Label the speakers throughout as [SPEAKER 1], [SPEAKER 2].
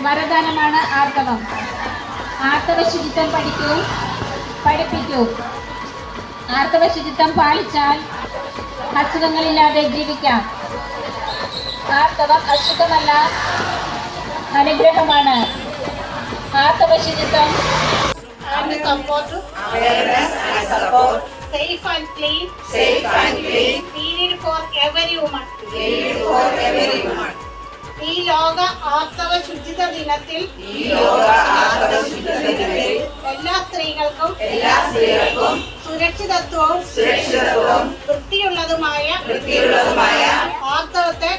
[SPEAKER 1] വരദാനമാണ് ആർത്തവം. ആർത്തവ ശുചിത്വം പഠിപ്പിക്കൂ. ആർത്തവ ശുചിത്വം പാലിച്ചാൽ അസുഖങ്ങളില്ലാതെ ജീവിക്കാം. ആർത്തവം അസുഖമല്ല, അനുഗ്രഹമാണ്. ആർത്തവ ശുചിത്വം
[SPEAKER 2] safe and clean period for every woman. ഈ ലോക ആർത്തവ ശുചിത്വ ദിനത്തിൽ എല്ലാ സ്ത്രീകൾക്കും സുരക്ഷിതത്വവും വൃത്തിയുള്ളതുമായ ആർത്തവത്തെ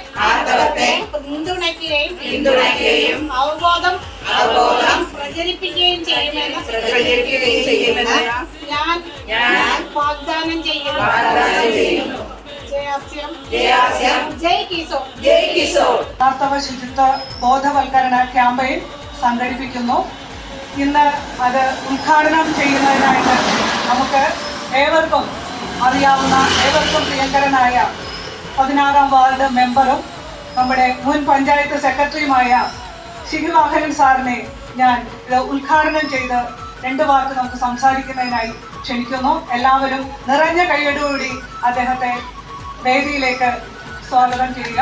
[SPEAKER 2] പിന്തുണയ്ക്കുകയും അവബോധം പ്രചരിപ്പിക്കുകയും ചെയ്യുമെന്ന് ഞാൻ വാഗ്ദാനം ചെയ്യുന്നു.
[SPEAKER 3] ആർത്തവ ശുചിത്വ ബോധവൽക്കരണ ക്യാമ്പയിൻ സംഘടിപ്പിക്കുന്നു. ഇന്ന് അത് ഉദ്ഘാടനം ചെയ്യുന്നതിനായിട്ട് നമുക്ക് ഏവർക്കും അറിയാവുന്ന, ഏവർക്കും പ്രിയങ്കരനായ 16-ാം വാർഡ് മെമ്പറും നമ്മുടെ മുൻ പഞ്ചായത്ത് സെക്രട്ടറിയുമായ ശിഖിവാഹനൻ സാറിനെ ഞാൻ ഇത് ഉദ്ഘാടനം ചെയ്ത് 2 വാക്ക് നമുക്ക് സംസാരിക്കുന്നതിനായി ക്ഷണിക്കുന്നു. എല്ലാവരും നിറഞ്ഞ കൈയ്യടിയോടുകൂടി അദ്ദേഹത്തെ വേദിയിലേക്ക് സ്വാഗതം ചെയ്യുക.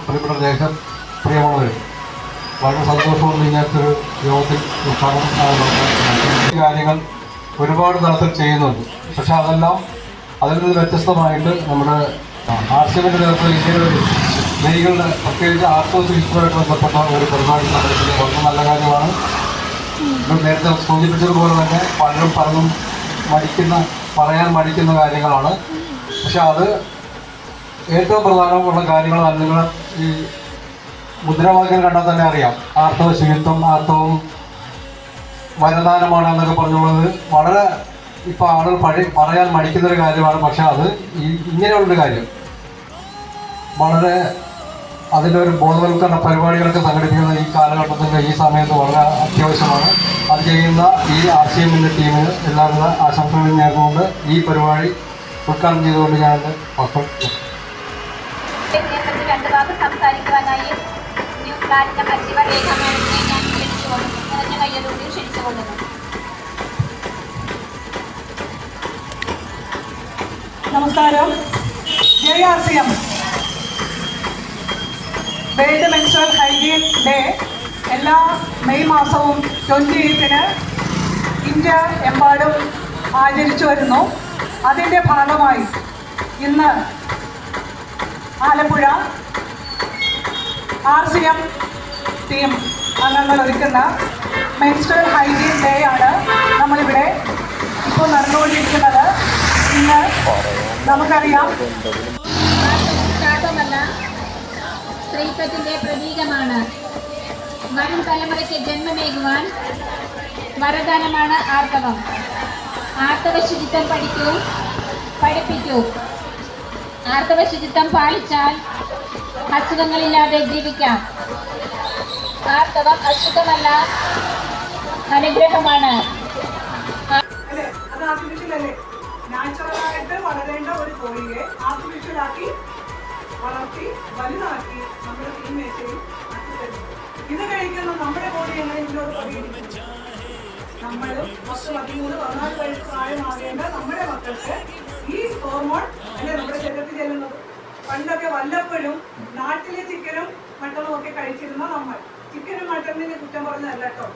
[SPEAKER 4] പ്രിയപ്പെട്ട പ്രിയമുള്ളവരും, വളരെ സന്തോഷമുള്ള ഇങ്ങനത്തൊരു യോഗത്തിൽ ഉദ്ഘാടനം കാര്യങ്ങൾ ഒരുപാട് തലത്തിൽ ചെയ്യുന്നുണ്ട്. പക്ഷെ അതെല്ലാം അതിൽ നിന്ന് വ്യത്യസ്തമായിട്ട് നമ്മുടെ ആർസിഎമ്മിൻ്റെ തലത്തിൽ ഇങ്ങനൊരു സ്ത്രീകളുടെ പ്രത്യേകിച്ച് ആർത്തവ ശുചിത്വമായിട്ട് ബന്ധപ്പെട്ട ഒരു പരിപാടി നടത്തുന്നത് വളരെ നല്ല കാര്യമാണ്. നേരത്തെ സൂചിപ്പിച്ചതുപോലെ തന്നെ പലരും പറയാൻ മടിക്കുന്ന കാര്യങ്ങളാണ്. പക്ഷെ അത് ഏറ്റവും പ്രധാനമുള്ള കാര്യങ്ങൾ നിങ്ങൾ ഈ മുദ്രാവാക്യം കണ്ടാൽ തന്നെ അറിയാം. ആർത്തവ ശുചിത്വം, ആർത്തവം വരദാനമാണ് എന്നൊക്കെ പറഞ്ഞുള്ളത് വളരെ ഇപ്പോൾ ആളുകൾ പറയാൻ മടിക്കുന്നൊരു കാര്യമാണ്. പക്ഷെ അത് ഇങ്ങനെയുള്ളൊരു കാര്യം വളരെ അതിൻ്റെ ഒരു ബോധവൽക്കരണ പരിപാടികളൊക്കെ സംഘടിപ്പിക്കുന്ന ഈ കാലഘട്ടത്തിൻ്റെ ഈ സമയത്ത് വളരെ അത്യാവശ്യമാണ്. അത് ചെയ്യുന്ന ഈ ആർസിഎമ്മിൻ്റെ ടീമിന് എല്ലാവിധ ആശംസകളും നേർന്നുകൊണ്ട് ഈ പരിപാടി ഉദ്ഘാടനം ചെയ്തുകൊണ്ട് ഞാൻ
[SPEAKER 1] സംസാരിക്കുവാനായി ന്യൂ പ്ലാറ്റിനം അച്ചീവ രേഖ മാഡത്തിനെ ഞാൻ ക്ഷണിച്ചുകൊള്ളുന്നു. നിറഞ്ഞ കയ്യലോടെ ക്ഷണിച്ചുകൊള്ളുന്നു.
[SPEAKER 3] നമസ്കാരം. JRCM world menstrual hygiene day എല്ലാ മെയ് മാസവും 28-ന് ഇന്ത്യ എമ്പാടും ആചരിച്ചു വരുന്നു. അതിൻ്റെ ഭാഗമായി ഇന്ന് ആലപ്പുഴ RCM ടീം അംഗങ്ങൾ ഒരുക്കുന്ന മെൻസ്ട്രൽ ഹൈജീൻ ഡേ ആണ് നമ്മളിവിടെ ഇപ്പോൾ നടന്നുകൊണ്ടിരിക്കുന്നത്. ഇന്ന് നമുക്കറിയാം,
[SPEAKER 1] ശാപമല്ല, സ്ത്രീത്വത്തിന്റെ പ്രതീകമാണ്. വരും തലമുറയ്ക്ക് ജന്മമേകുവാൻ വരദാനമാണ് ആർത്തവം. ആർത്തവ ശുചിത്വം പഠിപ്പിക്കൂ. ആർത്തവ ശുചിത്വം പാലിച്ചാൽ അസുഖങ്ങളില്ലാതെ ജീവിക്കാം. ആർത്തവം അസുഖമല്ല, അനുഗ്രഹമാണ്.
[SPEAKER 3] അത് ആർട്ടിഫിഷ്യൽ അല്ലേ? നാച്ചുറലായിട്ട് വളരേണ്ട ഒരു കോഴിയെ ആർട്ടിഫിഷ്യലാക്കി വളർത്തി വലുതാക്കി നമ്മുടെ ഈ മേശയിൽ ഇത് കഴിക്കുന്ന നമ്മുടെ ബോഡി എങ്ങനെയെങ്കിലും പ്രതികരിക്കും. നമ്മൾ 10-13-14 വയസ്സ് പ്രായമാകേണ്ട നമ്മുടെ മക്കൾക്ക് ഈ ഹോർമോൺ അല്ലെ നമ്മുടെ ശരീരത്തിൽ ചെല്ലുന്നത്. പണ്ടൊക്കെ വല്ലപ്പോഴും നാട്ടിലെ ചിക്കനും മട്ടണും ഒക്കെ കഴിച്ചിരുന്ന നമ്മൾ ചിക്കനും മട്ടണിനെ കുറ്റം പറഞ്ഞതല്ല കേട്ടോ.